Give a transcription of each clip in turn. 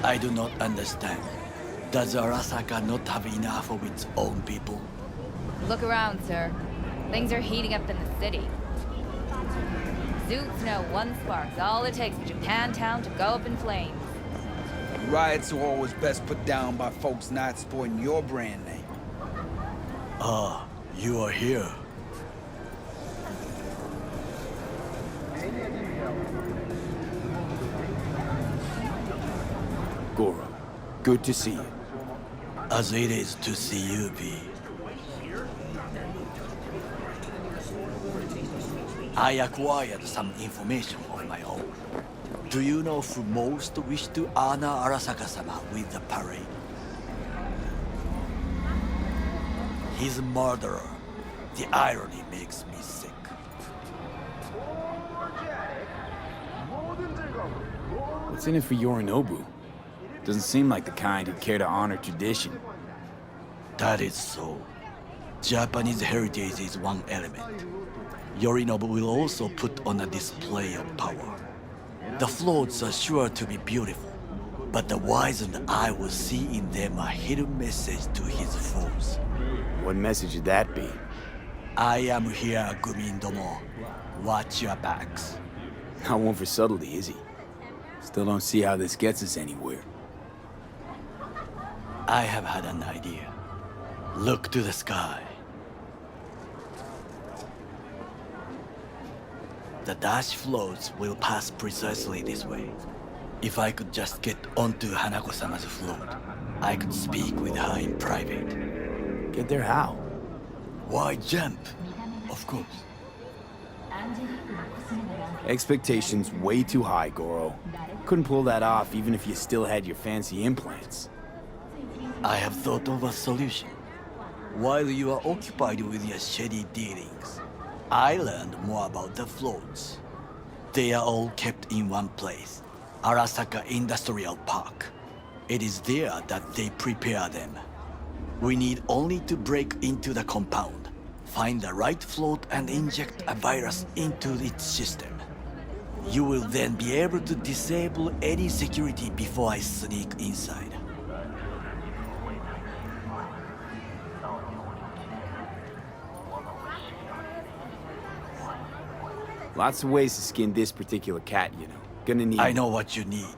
I do not understand. Does Arasaka not have enough of its own people? Look around, sir. Things are heating up in the city. Zoots know one spark's all it takes for Japantown to go up in flames. Riots are always best put down by folks not sporting your brand name. Ah, you are here. Goro, good to see you. As it is to see you, V. I acquired some information of my own. Do you know who most wish to honor Arasaka-sama with the parade? His murderer. The irony makes me sick. What's in it for Yorinobu? Doesn't seem like the kind who'd care to honor tradition. That is so. Japanese heritage is one element. Yorinobu will also put on a display of power. The floats are sure to be beautiful, but the wizened eye will see in them a hidden message to his foes. What message would that be? I am here, Gumindomo. Watch your backs. Not one for subtlety, is he? Still don't see how this gets us anywhere. I have had an idea. Look to the sky. The dash floats will pass precisely this way. If I could just get onto Hanako-sama's float, I could speak with her in private. Get there how? Why jump? Of course. Expectations way too high, Goro. Couldn't pull that off even if you still had your fancy implants. I have thought of a solution. While you are occupied with your shady dealings, I learned more about the floats. They are all kept in one place, Arasaka Industrial Park. It is there that they prepare them. We need only to break into the compound, find the right float and inject a virus into its system. You will then be able to disable any security before I sneak inside. Lots of ways to skin this particular cat, you know. Gonna need... I know what you need.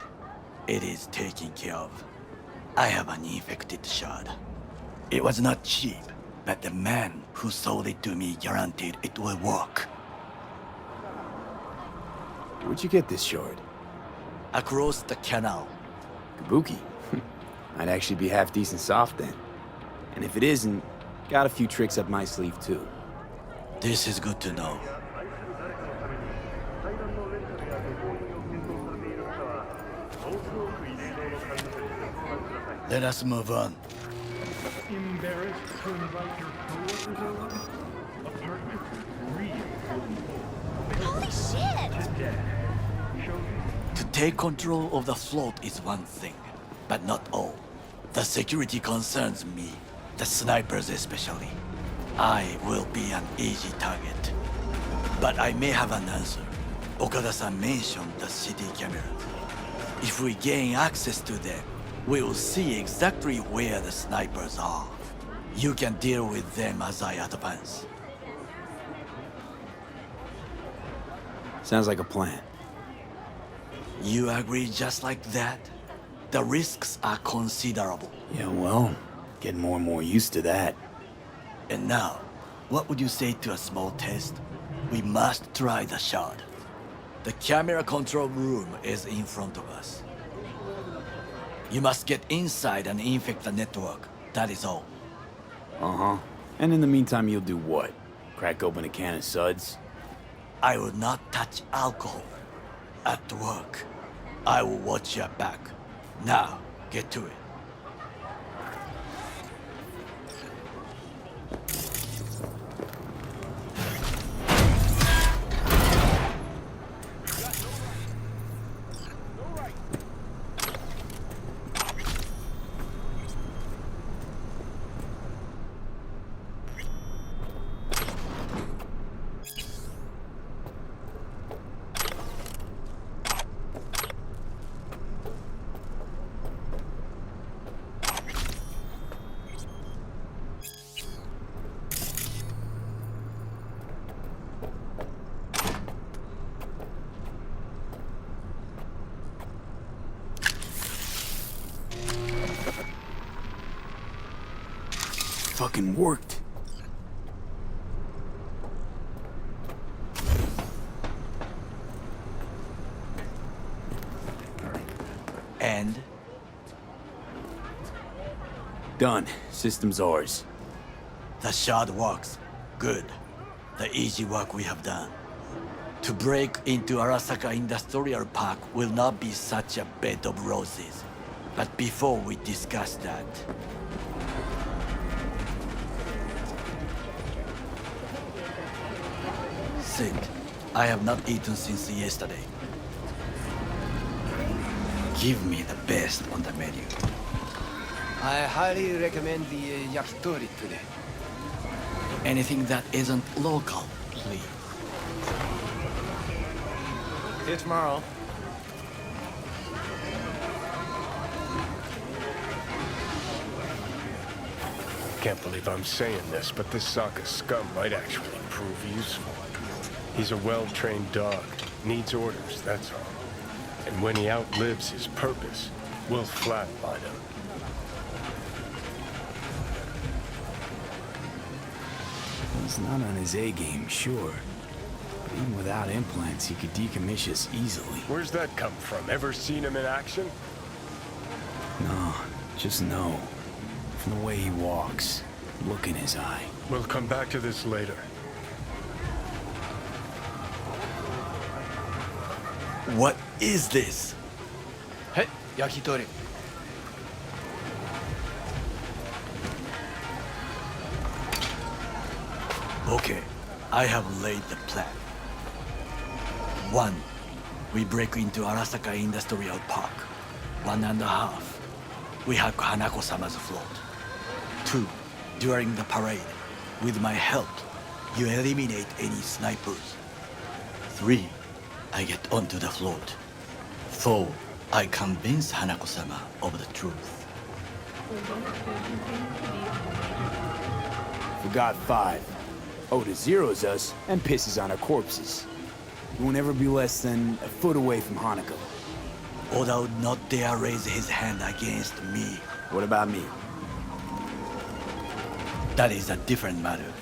It is taken care of. I have an infected shard. It was not cheap, but the man who sold it to me guaranteed it will work. Where'd you get this shard? Across the canal. Kabuki. Might actually be half decent soft then. And if it isn't, got a few tricks up my sleeve too. This is good to know. Let us move on. Embarrassed to invite your coworkers over? Apartment 3. Holy shit! To take control of the float is one thing, but not all. The security concerns me, the snipers especially. I will be an easy target. But I may have an answer. Okada-san mentioned the CD cameras. If we gain access to them, we will see exactly where the snipers are. You can deal with them as I advance. Sounds like a plan. You agree just like that? The risks are considerable. Yeah, well, getting more and more used to that. And now, what would you say to a small test? We must try the shard. The camera control room is in front of us. You must get inside and infect the network. That is all. Uh-huh. And in the meantime, you'll do what? Crack open a can of suds? I will not touch alcohol. At work, I will watch your back. Now, get to it. fucking worked. And Done. System's ours. the shard works. Good. The easy work we have done. To break into Arasaka Industrial Park will not be such a bed of roses. But before we discuss that, Sid, I have not eaten since yesterday. Give me the best on the menu. I highly recommend the yakitori today. Anything that isn't local, please. See you tomorrow. Can't believe I'm saying this, but this Sokka scum might actually prove useful. He's a well-trained dog. Needs orders, that's all. And when he outlives his purpose, we'll flatline him. He's not on his A game, sure. But even without implants, he could decommission us easily. Where's that come from? Ever seen him in action? No, just no. From the way he walks, look in his eye. We'll come back to this later. What is this? Hey, yakitori. Okay, I have laid the plan. 1. We break into Arasaka Industrial Park. 1.5. We hack Hanako-sama's float. 2. During the parade, with my help, you eliminate any snipers. 3. I get onto the float. 4. I convince Hanako-sama of the truth. Forgot 5. Oda zeros us and pisses on our corpses. He won't ever be less than a foot away from Hanako. Oda would not dare raise his hand against me. What about me? That is a different matter.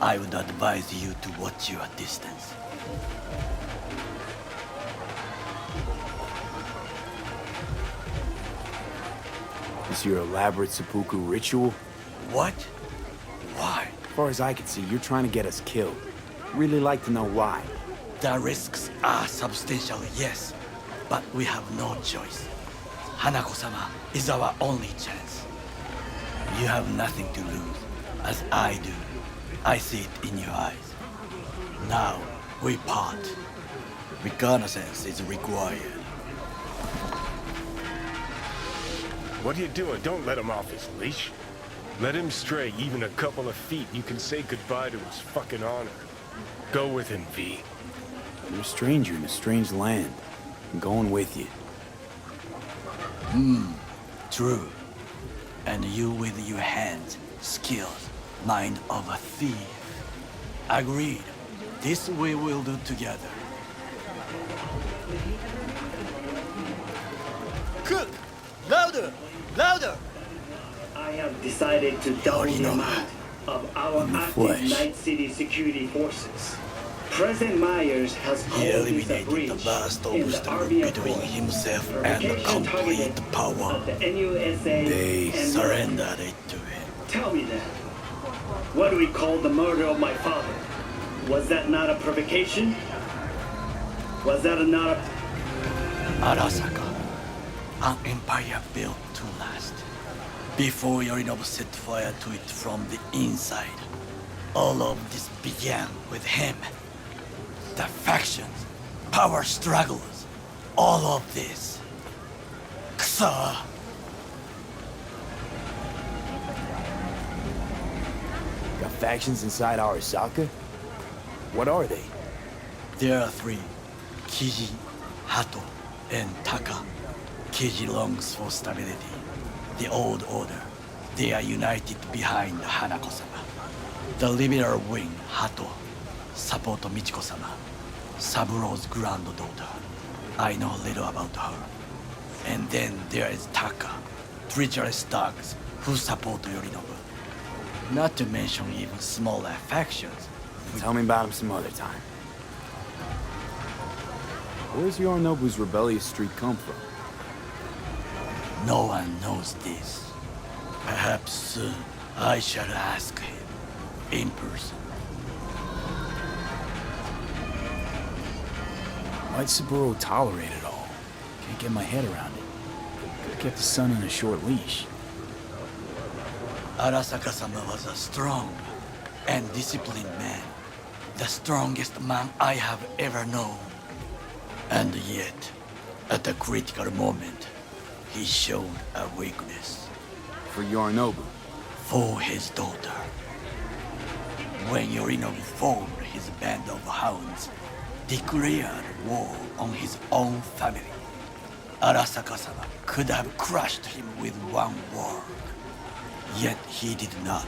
I would advise you to watch your distance. Is your elaborate seppuku ritual? What? Why? As far as I can see, you're trying to get us killed. Really like to know why. The risks are substantial, yes, but we have no choice. Hanako-sama is our only chance. You have nothing to lose, as I do. I see it in your eyes. Now, we part. Reconnaissance is required. What are you doing? Don't let him off his leash. Let him stray even a couple of feet. You can say goodbye to his fucking honor. Go with him, V. You're a stranger in a strange land. I'm going with you. True. And you with your hands, skills, mind of a thief. Agreed. This we will do together. Cook! Louder! Louder! I have decided to double the amount of our In the active flesh. Night City security forces. President Myers has He called this a eliminated breach the last in the obstacle Army between Accord. himself and Provocation complete targeted power. at the NUSA They and Surrendered it to him. Tell me then, what do we call the murder of my father? Was that not a provocation? Was that not a... Arasaka, an empire built to last. Before Yorinobu set fire to it from the inside, all of this began with him. The factions, power struggles, all of this. Kusa! Got factions inside Arasaka? What are they? There are 3. Kiji, Hato, and Taka. Kiji longs for stability. The old order. They are united behind Hanako-sama. The liberal wing, Hato, support Michiko-sama, Saburo's granddaughter. I know little about her. And then there is Taka, treacherous dogs who support Yorinobu. Not to mention even smaller factions. Tell me about him some other time. Where's Yorinobu's rebellious streak come from? No one knows this. Perhaps soon I shall ask him in person. Why'd Saburo tolerate it all? Can't get my head around it. Could've kept his son on a short leash. Arasaka-sama was a strong and disciplined man. The strongest man I have ever known. And yet, at a critical moment, he showed a weakness. For Yorinobu. For his daughter. When Yorinobu formed his band of hounds, declared war on his own family, Arasaka-sama could have crushed him with one word. Yet he did not,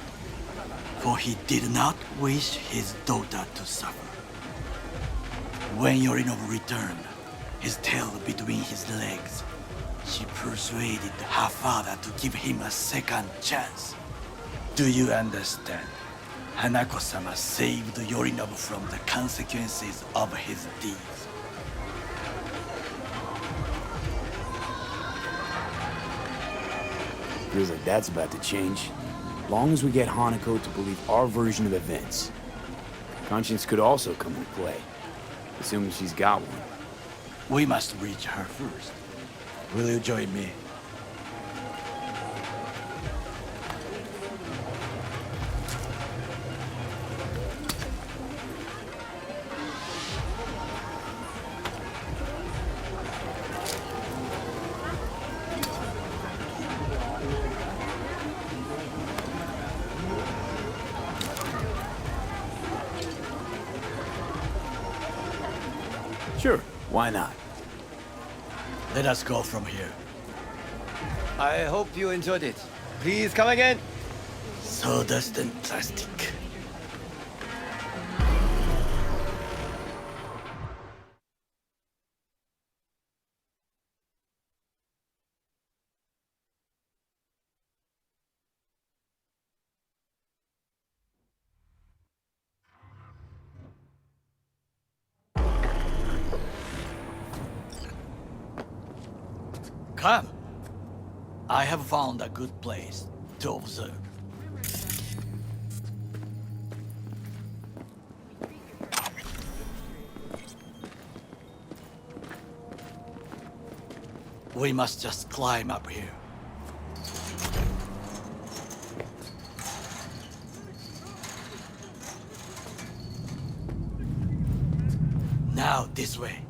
for he did not wish his daughter to suffer. When Yorinobu returned, his tail between his legs, she persuaded her father to give him a second chance. Do you understand? Hanako-sama saved Yorinobu from the consequences of his deeds. Feels like that's about to change. Long as we get Hanako to believe our version of events. Conscience could also come into play, assuming she's got one. We must reach her first. Will you join me? Sure, why not? Let us go from here. I hope you enjoyed it. Please come again. Sawdust and plastic. Come. I have found a good place to observe. We must just climb up here. Now this way.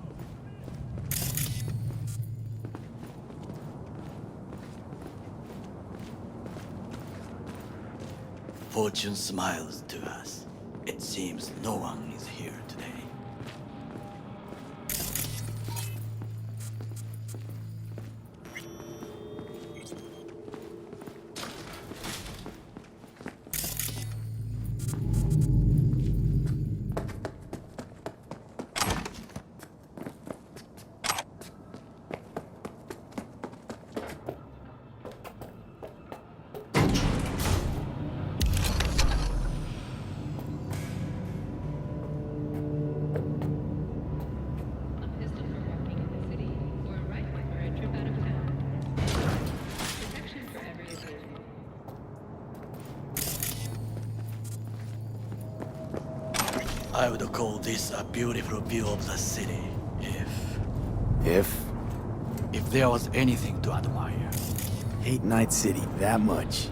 Fortune smiles to us. It seems no one is here today. I would call this a beautiful view of the city, if there was anything to admire. Hate Night City that much.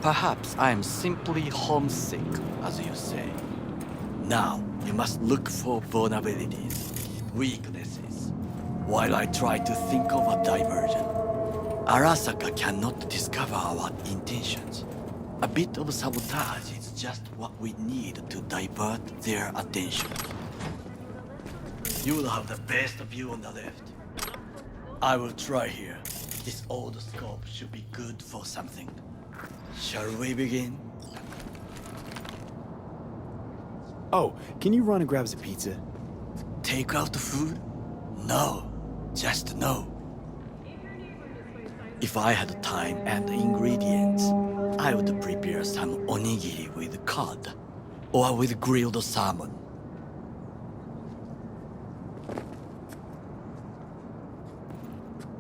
Perhaps I am simply homesick, as you say. Now, you must look for vulnerabilities, weaknesses, while I try to think of a diversion. Arasaka cannot discover our intentions. A bit of sabotage is just what we need to divert their attention. You will have the best view on the left. I will try here. This old scope should be good for something. Shall we begin? Oh, can you run and grab us a pizza? Take out food? No, just no. If I had time and ingredients, I would prepare some onigiri with cod, or with grilled salmon.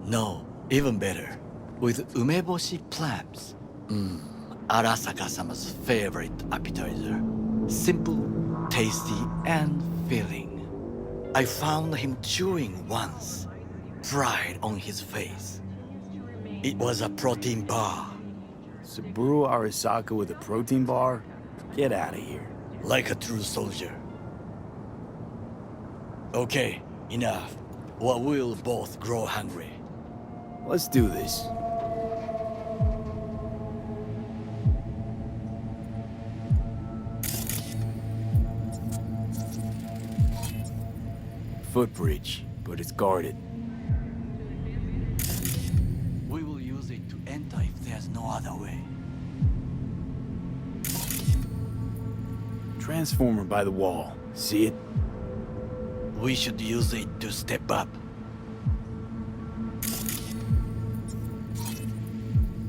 No, even better, with umeboshi clams. Arasaka-sama's favorite appetizer. Simple, tasty, and filling. I found him chewing once, pride on his face. It was a protein bar. Saburo Arasaka with a protein bar? Get out of here. Like a true soldier. Okay, enough. Or we'll both grow hungry. Let's do this. Footbridge, but it's guarded. We will use it to enter if there's no other way. Transformer by the wall. See it? We should use it to step up.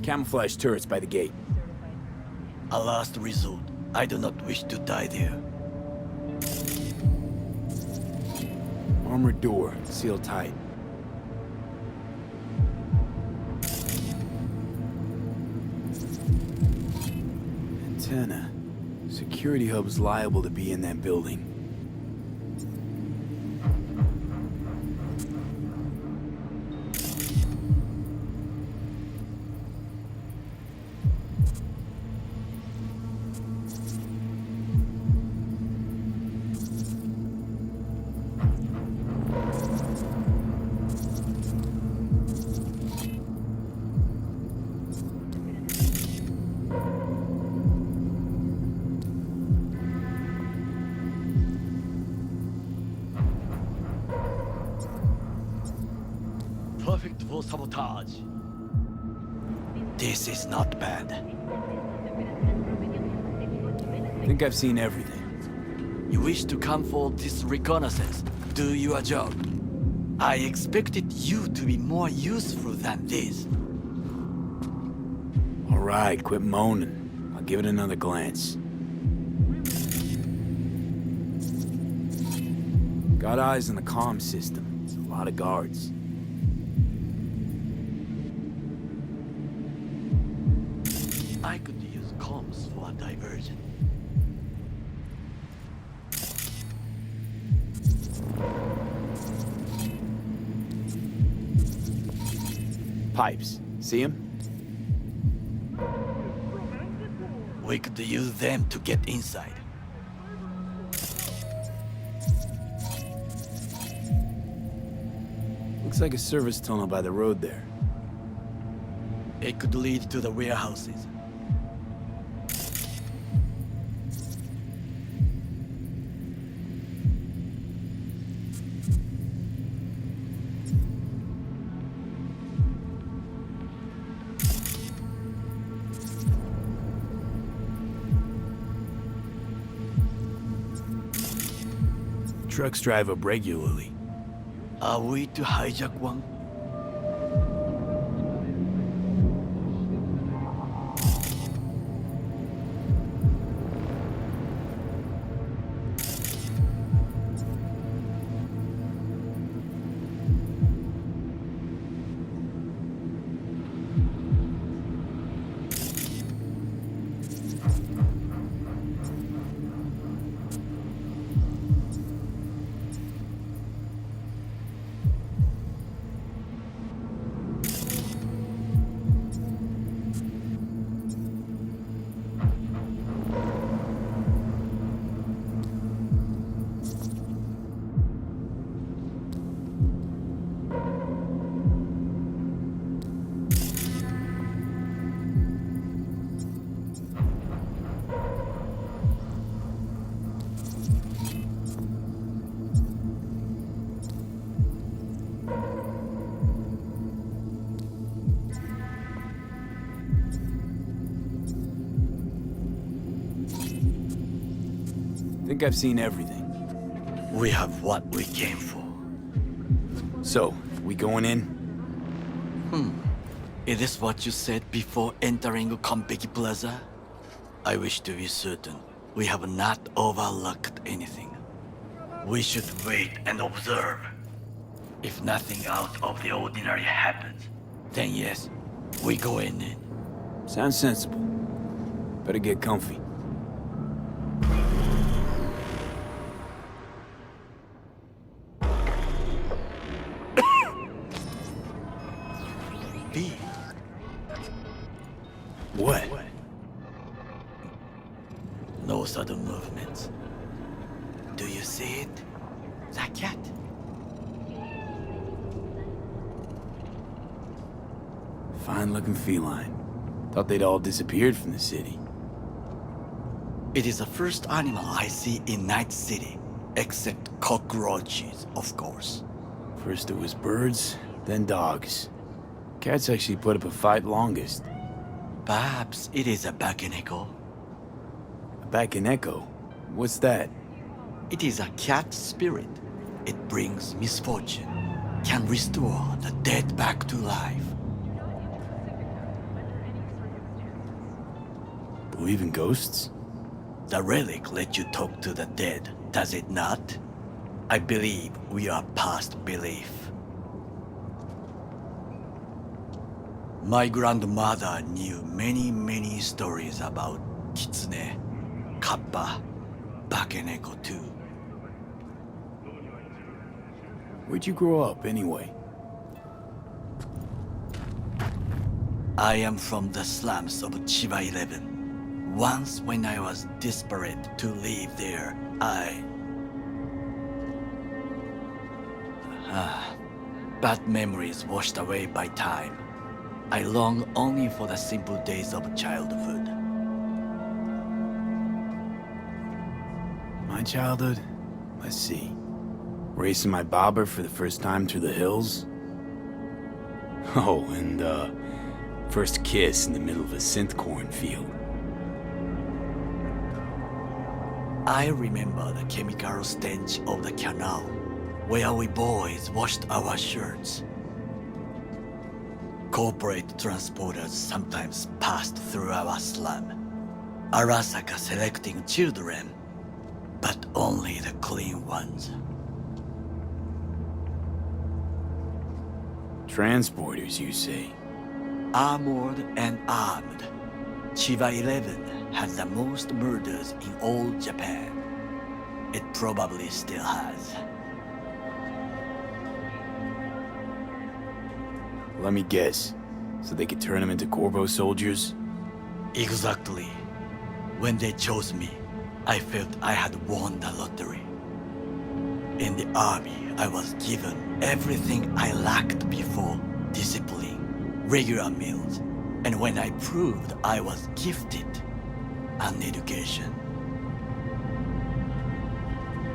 Camouflage turrets by the gate. A last resort. I do not wish to die there. Armored door, sealed tight. Antenna. Security hub's liable to be in that building. Perfect for sabotage. This is not bad. Think I've seen everything. You wish to come for this reconnaissance, do your job. I expected you to be more useful than this. All right, quit moaning. I'll give it another glance. Got eyes on the comm system. A lot of guards. I could use comms for a diversion. Pipes. See them? We could use them to get inside. Looks like a service tunnel by the road there. It could lead to the warehouses. Trucks drive up regularly. Are we to hijack one? Think I've seen everything. We have what we came for. So, we going in? Is this what you said before entering Konpeki Plaza? I wish to be certain we have not overlooked anything. We should wait and observe. If nothing out of the ordinary happens, then yes, we go in. Sounds sensible. Better get comfy. B. What? No sudden movements. Do you see it? The cat? Fine-looking feline. Thought they'd all disappeared from the city. It is the first animal I see in Night City, except cockroaches, of course. First it was birds, then dogs. Cats actually put up a fight longest. Perhaps it is a bakeneko. A Bakaneko? What's that? It is a cat spirit. It brings misfortune, can restore the dead back to life. Believe in ghosts? The relic lets you talk to the dead, does it not? I believe we are past belief. My grandmother knew many stories about kitsune, kappa, bakeneko too. Where'd you grow up, anyway? I am from the slums of Chiba 11. Once when I was desperate to live there, bad memories washed away by time. I long only for the simple days of childhood. My childhood? Let's see. Racing my bobber for the first time through the hills? Oh, and, first kiss in the middle of a synth cornfield. I remember the chemical stench of the canal, where we boys washed our shirts. Corporate transporters sometimes passed through our slum. Arasaka selecting children, but only the clean ones. Transporters, you say? Armored and armed. Chiba 11 has the most murders in all Japan. It probably still has. Let me guess. So they could turn them into Corvo soldiers? Exactly. When they chose me, I felt I had won the lottery. In the army, I was given everything I lacked before: discipline, regular meals, and when I proved I was gifted, an education.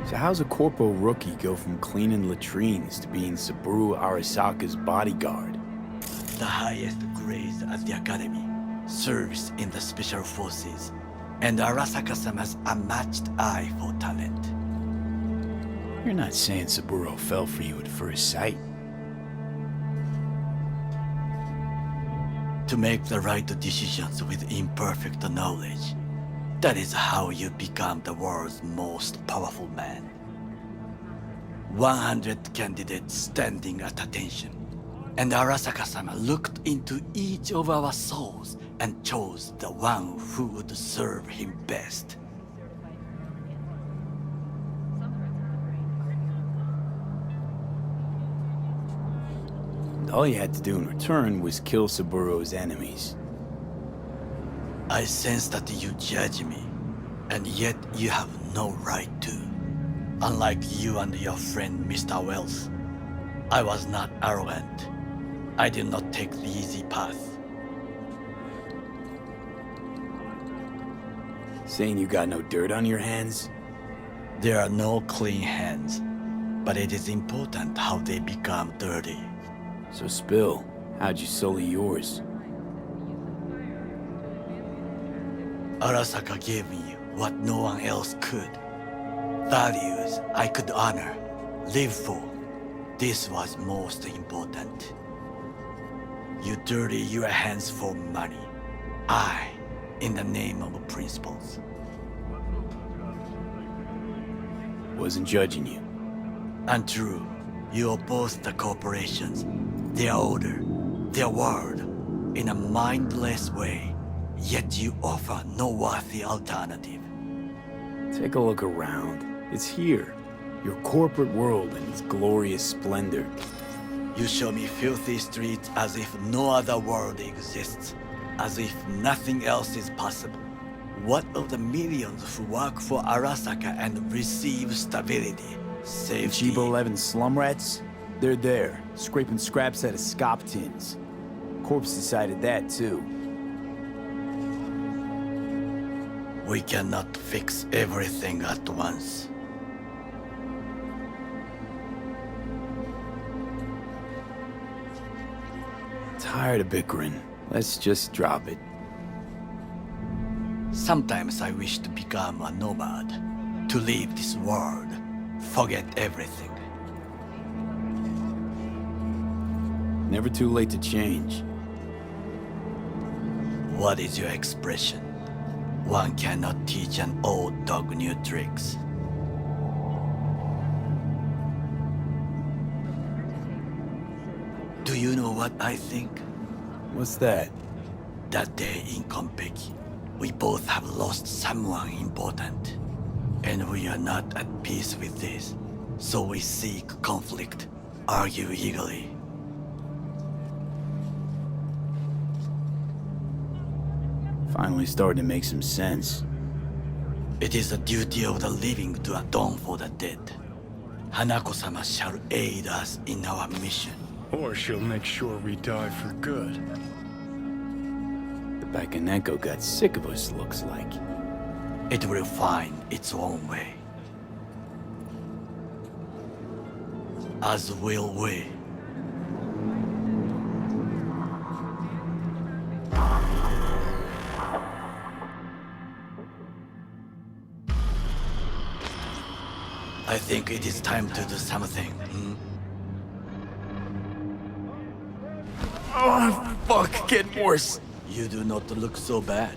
So how's a corpo rookie go from cleaning latrines to being Saburo Arasaka's bodyguard? The highest grades at the academy, service in the special forces, and Arasaka-sama's unmatched eye for talent. You're not saying Saburo fell for you at first sight? To make the right decisions with imperfect knowledge, that is how you become the world's most powerful man. 100 candidates standing at attention, and Arasaka-sama looked into each of our souls and chose the one who would serve him best. All you had to do in return was kill Saburo's enemies. I sense that you judge me, and yet you have no right to. Unlike you and your friend Mr. Wells, I was not arrogant. I did not take the easy path. Saying you got no dirt on your hands? There are no clean hands, but it is important how they become dirty. So spill, how'd you sully yours? Arasaka gave me what no one else could. Values I could honor, live for. This was most important. You dirty your hands for money. I, in the name of principles. Wasn't judging you. Untrue. You oppose the corporations, their order, their world, in a mindless way, yet you offer no worthy alternative. Take a look around. It's here. Your corporate world in its glorious splendor. You show me filthy streets as if no other world exists, as if nothing else is possible. What of the millions who work for Arasaka and receive stability, The safety? Chiba 11 slum rats? They're there, scraping scraps out of scop tins. Corpse decided that, too. We cannot fix everything at once. Tired of bickering. Let's just drop it. Sometimes I wish to become a nomad, to leave this world, forget everything. Never too late to change. What is your expression? One cannot teach an old dog new tricks. Do you know what I think? What's that? That day in Konpeki, we both have lost someone important. And we are not at peace with this. So we seek conflict, argue eagerly. Finally starting to make some sense. It is the duty of the living to atone for the dead. Hanako-sama shall aid us in our mission. Or she'll make sure we die for good. The Bakaneko got sick of us, looks like. It will find its own way. As will we. I think it is time to do something. Oh, fuck, getting worse. You do not look so bad.